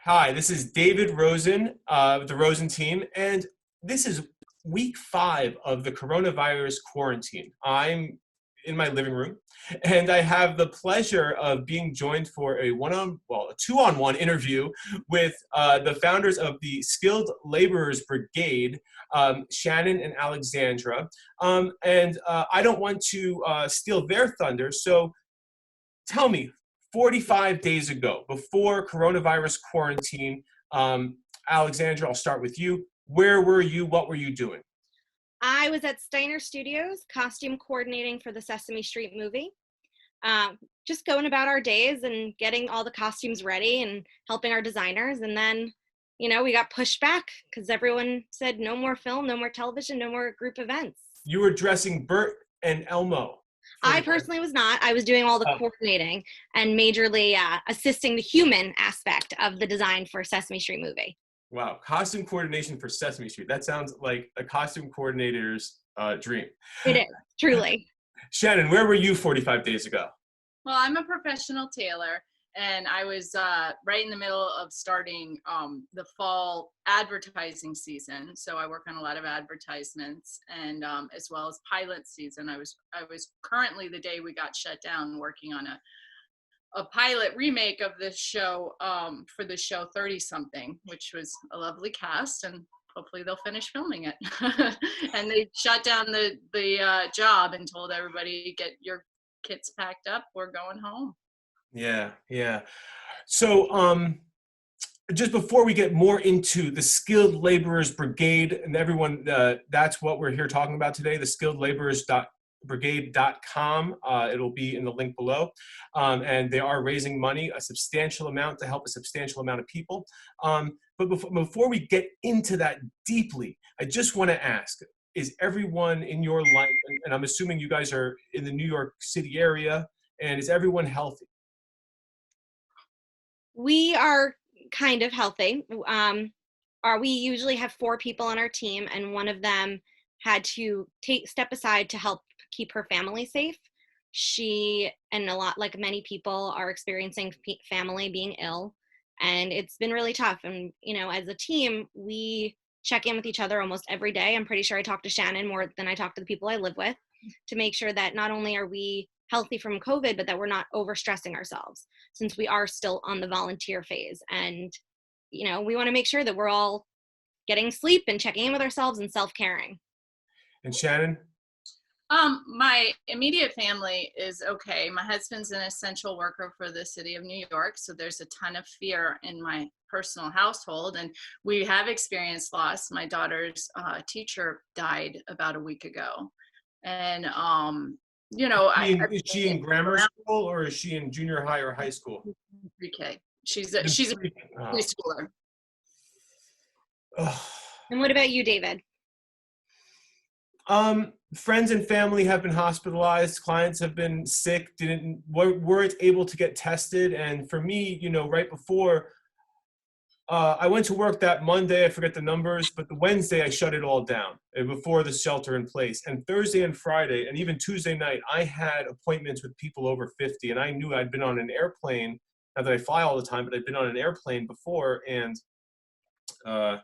Hi, this is David.Rosen with the Rosen team, and this is week 5 of the coronavirus quarantine. I'm in my living room, and I have the pleasure of being joined for a two-on-one interview with the founders of the Skilled Laborers Brigade, Shannon and Alexandra. I don't want to steal their thunder, so tell me, 45 days ago, before coronavirus quarantine, Alexandra, I'll start with you. Where were you? What were you doing? I was at Steiner Studios, costume coordinating for the Sesame Street movie. Just going about our days and getting all the costumes ready and helping our designers. And then, we got pushed back because everyone said no more film, no more television, no more group events. You were dressing Bert and Elmo. I personally was not. I was doing all the coordinating and majorly assisting the human aspect of the design for Sesame Street movie. Wow, costume coordination for Sesame Street. That sounds like a costume coordinator's dream. It is, truly. Shannon, where were you 45 days ago? Well, I'm a professional tailor, and I was right in the middle of starting the fall advertising season. So I work on a lot of advertisements, and as well as pilot season. I was currently, the day we got shut down, working on a pilot remake of this show for the show 30 something, which was a lovely cast, and hopefully they'll finish filming it. And they shut down the job and told everybody, get your kits packed up, we're going home. Yeah. So just before we get more into the Skilled Laborers Brigade and everyone, that's what we're here talking about today, the skilledlaborers.brigade.com. It'll be in the link below. And they are raising money, a substantial amount, to help a substantial amount of people. But before we get into that deeply, I just want to ask, is everyone in your life, and I'm assuming you guys are in the New York City area, and is everyone healthy? We are kind of healthy. We usually have 4 people on our team, and one of them had to step aside to help keep her family safe. She, and a lot, like many people, are experiencing family being ill, and it's been really tough. And, as a team, we check in with each other almost every day. I'm pretty sure I talk to Shannon more than I talk to the people I live with, to make sure that not only are we healthy from COVID, but that we're not overstressing ourselves, since we are still on the volunteer phase. And, we want to make sure that we're all getting sleep and checking in with ourselves and self-caring. And Shannon? My immediate family is okay. My husband's an essential worker for the city of New York, so there's a ton of fear in my personal household, and we have experienced loss. My daughter's teacher died about a week ago, and is she in grammar school, or is she in junior high or high school? Pre-K. She's a preschooler. And what about you, David? Friends and family have been hospitalized. Clients have been sick, weren't able to get tested. And for me, right before I went to work that Monday, I forget the numbers, but the Wednesday I shut it all down before the shelter in place. And Thursday and Friday, and even Tuesday night, I had appointments with people over 50, and I knew I'd been on an airplane. Not that I fly all the time, but I'd been on an airplane before, and I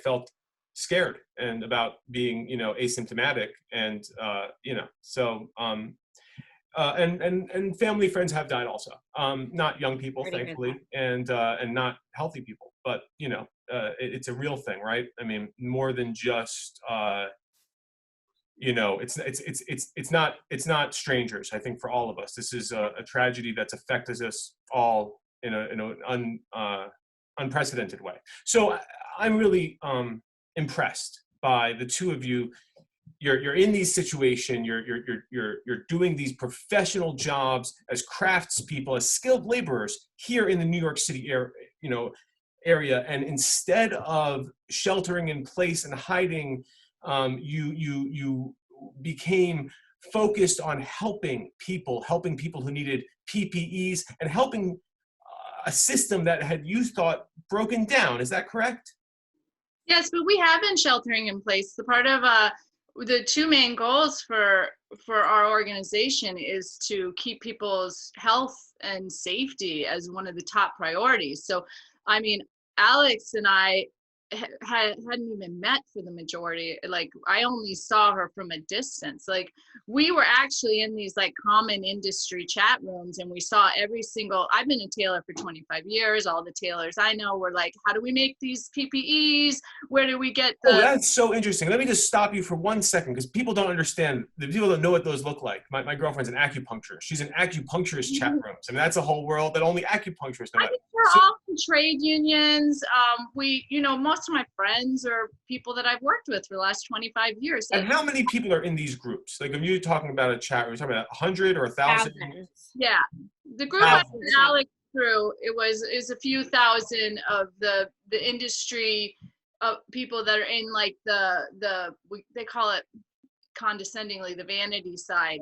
felt scared and about being, asymptomatic, and and family, friends have died also. Not young people, thankfully, and not healthy people, but it's a real thing, right? I mean, more than just it's not strangers. I think for all of us, this is a tragedy that's affected us all in an unprecedented way. So I'm really impressed by the two of you. You're in these situations. You're doing these professional jobs as craftspeople, as skilled laborers here in the New York City area. And instead of sheltering in place and hiding, you became focused on helping people who needed PPEs, and helping a system that you thought broken down. Is that correct? Yes, but we have been sheltering in place. The part of the 2 main goals for for our organization is to keep people's health and safety as one of the top priorities. So, I mean, Alex and I hadn't even met for the majority. Like, I only saw her from a distance. Like, we were actually in these like common industry chat rooms, and we saw every single, I've been a tailor for 25 years. All the tailors I know were like, how do we make these PPEs? Where do we get Oh, the, that's so interesting. Let me just stop you for 1 second, because people don't understand. The people don't know what those look like. My girlfriend's an acupuncturist. She's an acupuncturist chat rooms. I mean, that's a whole world that only acupuncturists know I about. think we're So, all in trade unions. We, you know, most of my friends are people that I've worked with for the last 25 years. and how many people are in these groups? Like, if you're talking about a chat room, you're talking about 100 or 1,000? Thousands. Yeah, the group I Thousands. met Alex through, is a few thousand of the industry people that are in like they call it condescendingly the vanity side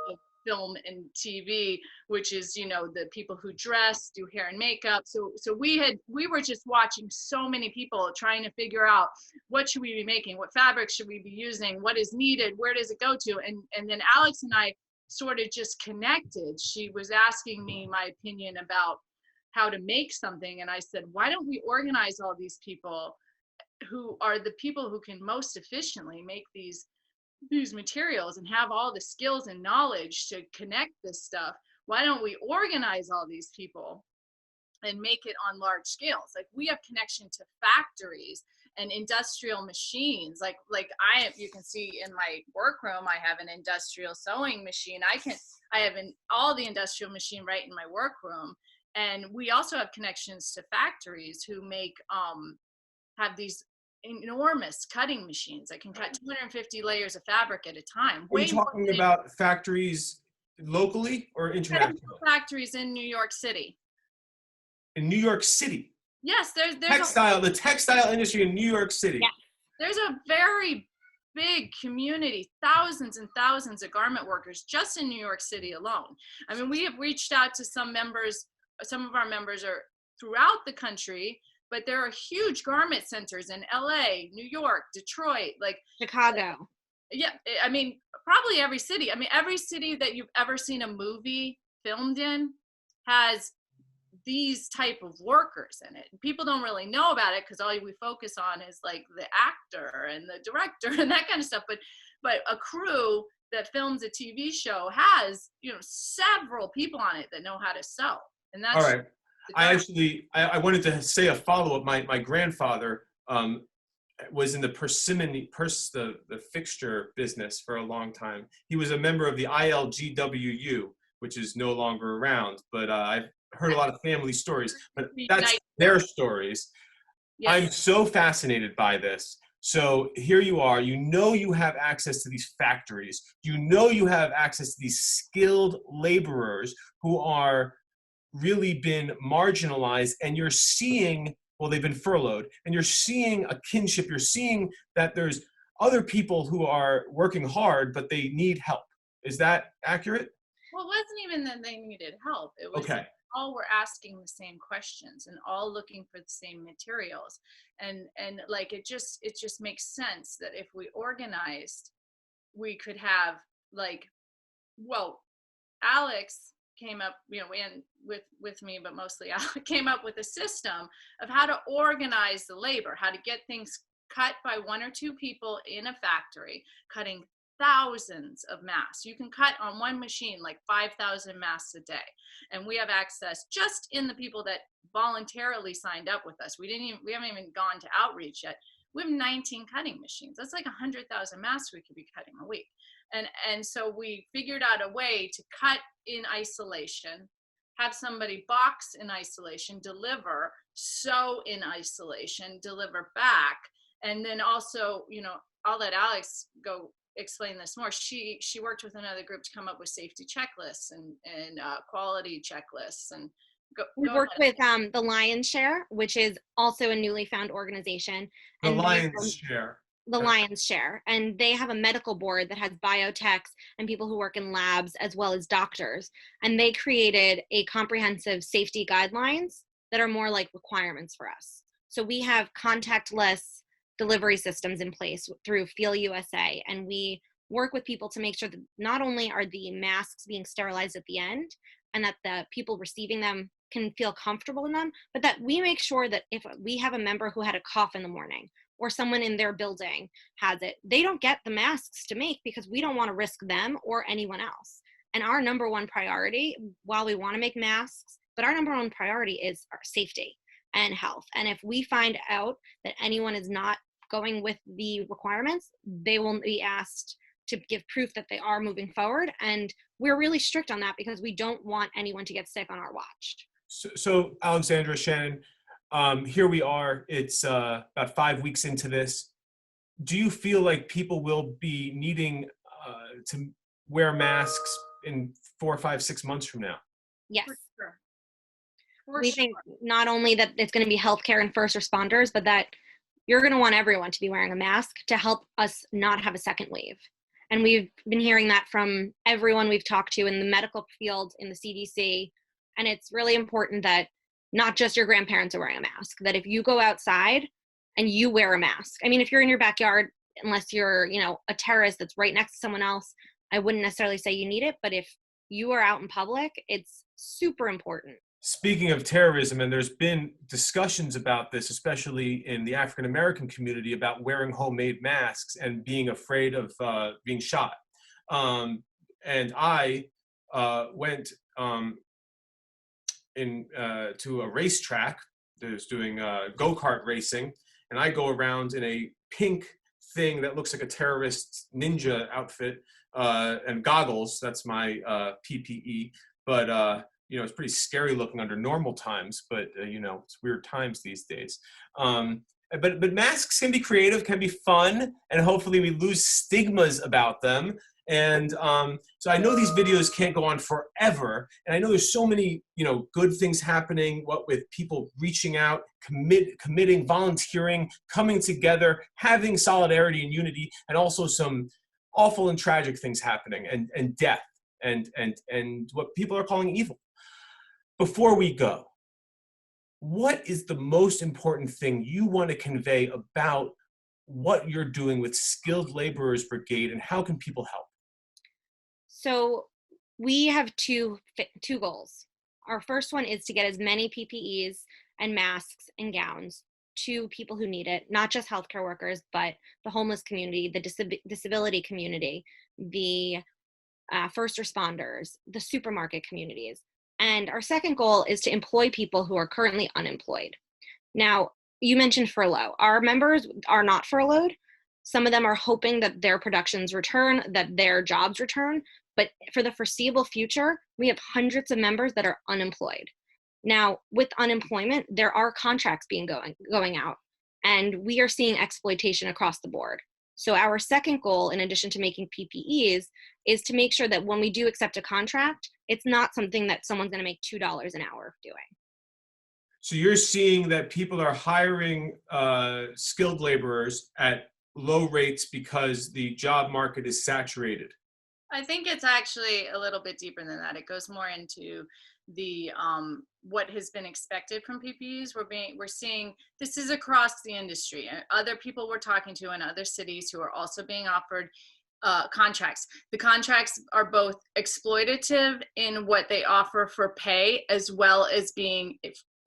of film and TV, which is, you know, the people who dress, do hair and makeup. So we were just watching so many people trying to figure out what should we be making, what fabric should we be using, what is needed, where does it go to, and then Alex and I sort of just connected. She was asking me my opinion about how to make something, and I said, why don't we organize all these people who are the people who can most efficiently make these materials and have all the skills and knowledge to connect this stuff? Why don't we organize all these people and make it on large scales? Like, we have connection to factories and industrial machines. Like you can see in my workroom, I have an industrial sewing machine. I have all the industrial machine right in my workroom. And we also have connections to factories who make, have these enormous cutting machines that can cut 250 layers of fabric at a time. Are you talking about factories locally or internationally? Factories in New York City. In New York City? Yes, there's the textile industry in New York City. Yeah. There's a very big community, thousands and thousands of garment workers just in New York City alone. I mean, we have reached out to some of our members are throughout the country, but there are huge garment centers in LA, New York, Detroit, like Chicago. Yeah, I mean, probably every city. I mean, every city that you've ever seen a movie filmed in has these type of workers in it. People don't really know about it because all we focus on is like the actor and the director and that kind of stuff. But a crew that films a TV show has, you know, several people on it that know how to sew. And that's all right. I wanted to say a follow-up. My grandfather was in the persimmon the fixture business for a long time. He was a member of the ILGWU, which is no longer around, but I've heard a lot of family stories, but that's their stories. Yes. I'm so fascinated by this. So here you are, you know you have access to these factories, you know you have access to these skilled laborers who are really been marginalized, and you're seeing, well, they've been furloughed, and you're seeing a kinship, you're seeing that there's other people who are working hard, but they need help. Is that accurate? Well, it wasn't even that they needed help. It was okay. All were asking the same questions and all looking for the same materials. And like, it just makes sense that if we organized, we could have like, well, Alex came up, you know, and with me, but mostly Alex came up with a system of how to organize the labor, how to get things cut by one or two people in a factory, cutting thousands of masks. You can cut on one machine like 5,000 masks a day. And we have access just in the people that voluntarily signed up with us. We haven't even gone to outreach yet. We have 19 cutting machines. That's like 100,000 masks we could be cutting a week. And so we figured out a way to cut in isolation, have somebody box in isolation, deliver, sew in isolation, deliver back. And then also, you know, I'll let Alex go explain this more. She worked with another group to come up with safety checklists and quality checklists. And we worked with the Lion's Share, which is also a newly found organization. The Lion's Share. The Lion's Share, and they have a medical board that has biotechs and people who work in labs as well as doctors, and they created a comprehensive safety guidelines that are more like requirements for us. So we have contactless delivery systems in place through Feel USA, and we work with people to make sure that not only are the masks being sterilized at the end and that the people receiving them can feel comfortable in them, but that we make sure that if we have a member who had a cough in the morning or someone in their building has it, they don't get the masks to make because we don't want to risk them or anyone else. And our number one priority, while we want to make masks, but our number one priority is our safety and health. And if we find out that anyone is not going with the requirements, they will be asked to give proof that they are moving forward. And we're really strict on that because we don't want anyone to get sick on our watch. So Alexandra, Shannon, here we are. It's about 5 weeks into this. Do you feel like people will be needing to wear masks in 4, 5, 6 months from now? Yes. For sure. We think not only that it's going to be healthcare and first responders, but that you're going to want everyone to be wearing a mask to help us not have a second wave. And we've been hearing that from everyone we've talked to in the medical field, in the CDC. And it's really important that not just your grandparents are wearing a mask, that if you go outside and you wear a mask, I mean, if you're in your backyard, unless you're, a terrace that's right next to someone else, I wouldn't necessarily say you need it. But if you are out in public, it's super important. Speaking of terrorism, and there's been discussions about this, especially in the African American community, about wearing homemade masks and being afraid of being shot. And I went to a racetrack that was doing go-kart racing, and I go around in a pink thing that looks like a terrorist ninja outfit and goggles. That's my PPE, but it's pretty scary looking under normal times, but it's weird times these days. But masks can be creative, can be fun, and hopefully we lose stigmas about them. And so I know these videos can't go on forever, and I know there's so many good things happening. What with people reaching out, committing, volunteering, coming together, having solidarity and unity, and also some awful and tragic things happening, and death, and what people are calling evil. Before we go, what is the most important thing you want to convey about what you're doing with Skilled Laborers Brigade, and how can people help? So we have two goals. Our first one is to get as many PPEs and masks and gowns to people who need it, not just healthcare workers, but the homeless community, the disability community, the first responders, the supermarket communities. And our second goal is to employ people who are currently unemployed. Now, you mentioned furlough. Our members are not furloughed. Some of them are hoping that their productions return, that their jobs return. But for the foreseeable future, we have hundreds of members that are unemployed. Now, with unemployment, there are contracts being going out, and we are seeing exploitation across the board. So our second goal, in addition to making PPEs, is to make sure that when we do accept a contract, it's not something that someone's going to make $2 an hour doing. So you're seeing that people are hiring skilled laborers at low rates because the job market is saturated. I think it's actually a little bit deeper than that. It goes more into the what has been expected from PPEs. We're seeing this is across the industry. Other people we're talking to in other cities who are also being offered contracts. The contracts are both exploitative in what they offer for pay, as well as being.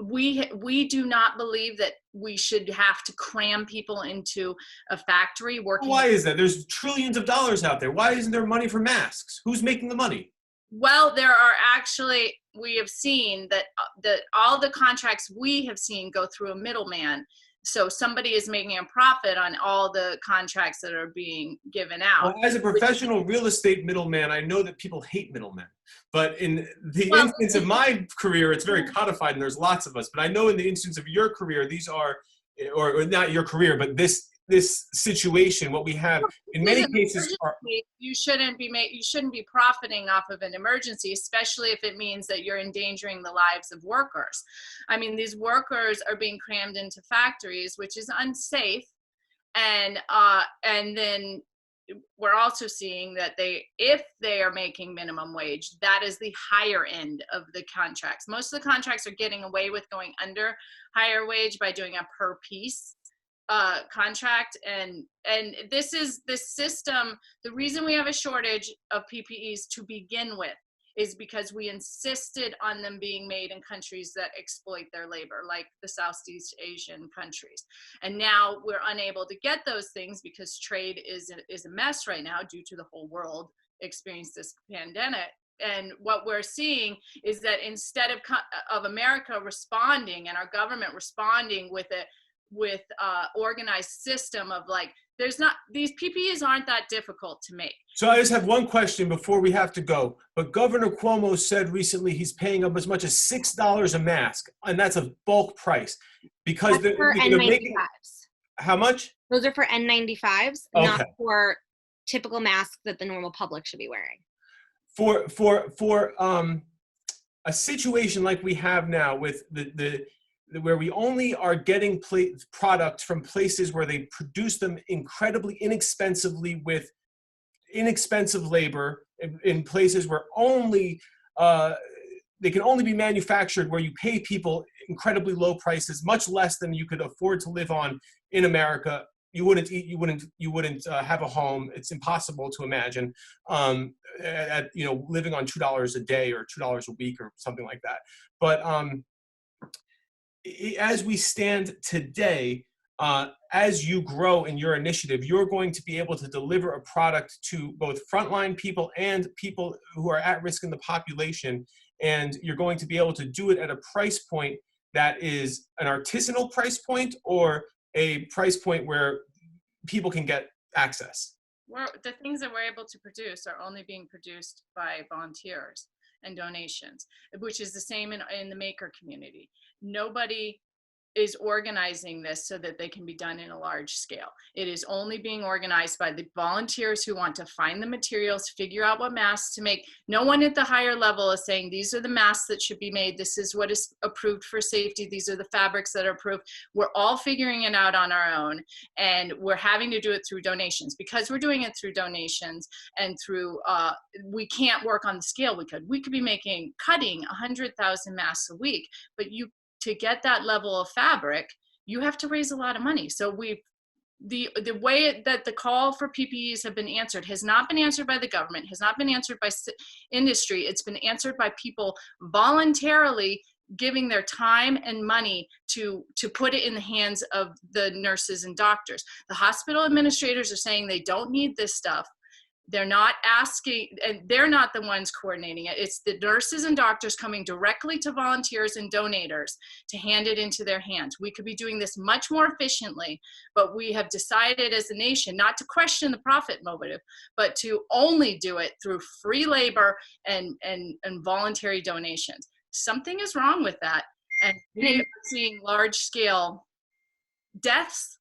We do not believe that we should have to cram people into a factory working. Why is that? There's trillions of dollars out there. Why isn't there money for masks? Who's making the money? Well, there are actually, we have seen that all the contracts we have seen go through a middleman. So somebody is making a profit on all the contracts that are being given out. Well, as a professional real estate middleman, I know that people hate middlemen. But in the instance of my career, it's very codified and there's lots of us. But I know in the instance of your career, these are, or not your career, but this situation, what we have in many cases are, you shouldn't be profiting off of an emergency, especially if it means that you're endangering the lives of workers. I mean, these workers are being crammed into factories, which is unsafe. And then we're also seeing that if they are making minimum wage, that is the higher end of the contracts. Most of the contracts are getting away with going under higher wage by doing a per piece. contract, and this is the system. The reason we have a shortage of PPEs to begin with is because we insisted on them being made in countries that exploit their labor, like the Southeast Asian countries. And now we're unable to get those things because trade is a mess right now due to the whole world experiencing this pandemic. And what we're seeing is that instead of America responding and our government responding with organized system of like, these PPEs aren't that difficult to make. So I just have one question before we have to go. But Governor Cuomo said recently he's paying up as much as $6 a mask, and that's a bulk price because That's for they're making. N95s. How much? Those are for N95s, Okay. not for typical masks that the normal public should be wearing. For a situation like we have now with the where we only are getting products from places where they produce them incredibly inexpensively with inexpensive labor in places where only they can only be manufactured where you pay people incredibly low prices, much less than you could afford to live on in America. You wouldn't eat, you wouldn't have a home. It's impossible to imagine living on $2 a day or $2 a week or something like that. But as we stand today, as you grow in your initiative, you're going to be able to deliver a product to both frontline people and people who are at risk in the population. And you're going to be able to do it at a price point that is an artisanal price point or a price point where people can get access. The things that we're able to produce are only being produced by volunteers and donations, which is the same in the maker community. Nobody is organizing this so that they can be done in a large scale. It is only being organized by the volunteers who want to find the materials, figure out what masks to make. No one at the higher level is saying, these are the masks that should be made. This is what is approved for safety. These are the fabrics that are approved. We're all figuring it out on our own, and we're having to do it through donations. Because we're doing it through donations and through, we can't work on the scale we could. We could be cutting 100,000 masks a week, but to get that level of fabric, you have to raise a lot of money. So the way that the call for PPEs have been answered has not been answered by the government, has not been answered by industry. It's been answered by people voluntarily giving their time and money to put it in the hands of the nurses and doctors. The hospital administrators are saying they don't need this stuff. They're not asking, and they're not the ones coordinating it. It's the nurses and doctors coming directly to volunteers and donators to hand it into their hands. We could be doing this much more efficiently, but we have decided as a nation not to question the profit motive, but to only do it through free labor and voluntary donations. Something is wrong with that. And we are seeing large scale deaths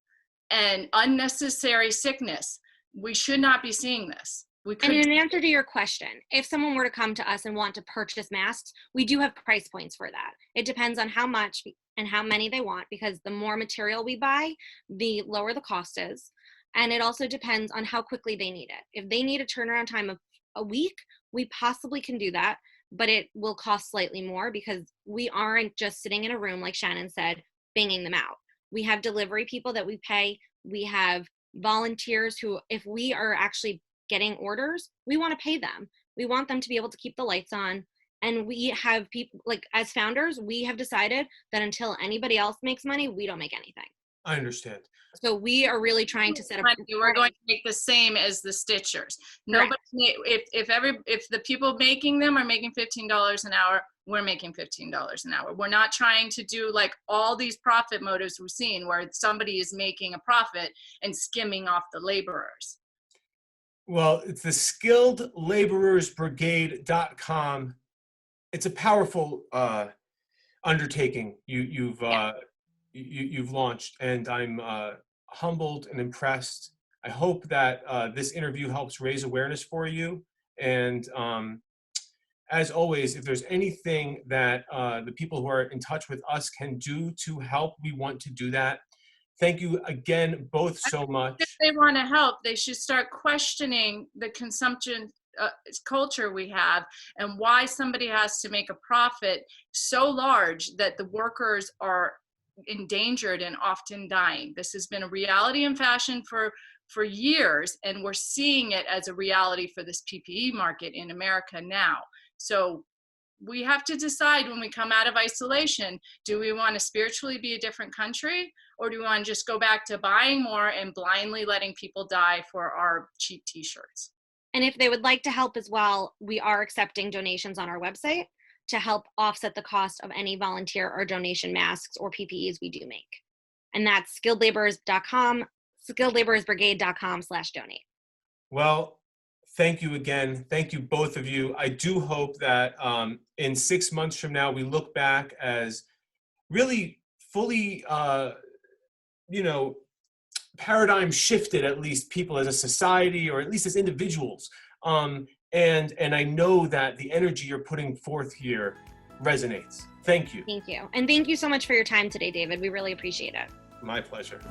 and unnecessary sickness. We should not be seeing this. And in answer to your question, if someone were to come to us and want to purchase masks, we do have price points for that. It depends on how much and how many they want, because the more material we buy, the lower the cost is. And it also depends on how quickly they need it. If they need a turnaround time of a week, we possibly can do that, but it will cost slightly more because we aren't just sitting in a room, like Shannon said, banging them out. We have delivery people that we pay. We have volunteers who, if we are actually getting orders, we want to pay them. We want them to be able to keep the lights on. And we have people, like as founders, we have decided that until anybody else makes money, we don't make anything. I understand. So we are really trying to set up. We're going to make the same as the stitchers. Nobody, if the people making them are making $15 an hour, we're making $15 an hour. We're not trying to do like all these profit motives we've seen where somebody is making a profit and skimming off the laborers. Well, it's the skilledlaborersbrigade.com. It's a powerful undertaking you've launched, and I'm humbled and impressed. I hope that this interview helps raise awareness for you. And as always, if there's anything that the people who are in touch with us can do to help, we want to do that. Thank you again, both so much. If they want to help, they should start questioning the consumption culture we have and why somebody has to make a profit so large that the workers are endangered and often dying. This has been a reality in fashion for years, and we're seeing it as a reality for this PPE market in America now. So we have to decide when we come out of isolation, do we want to spiritually be a different country, or do we want to just go back to buying more and blindly letting people die for our cheap t-shirts? And if they would like to help as well, we are accepting donations on our website to help offset the cost of any volunteer or donation masks or PPEs we do make. And that's skilleddlaborsbrigade.com/donate. Well, thank you again. Thank you, both of you. I do hope that in 6 months from now, we look back as really fully, paradigm shifted, at least people as a society, or at least as individuals. And I know that the energy you're putting forth here resonates. Thank you. Thank you. And thank you so much for your time today, David. We really appreciate it. My pleasure.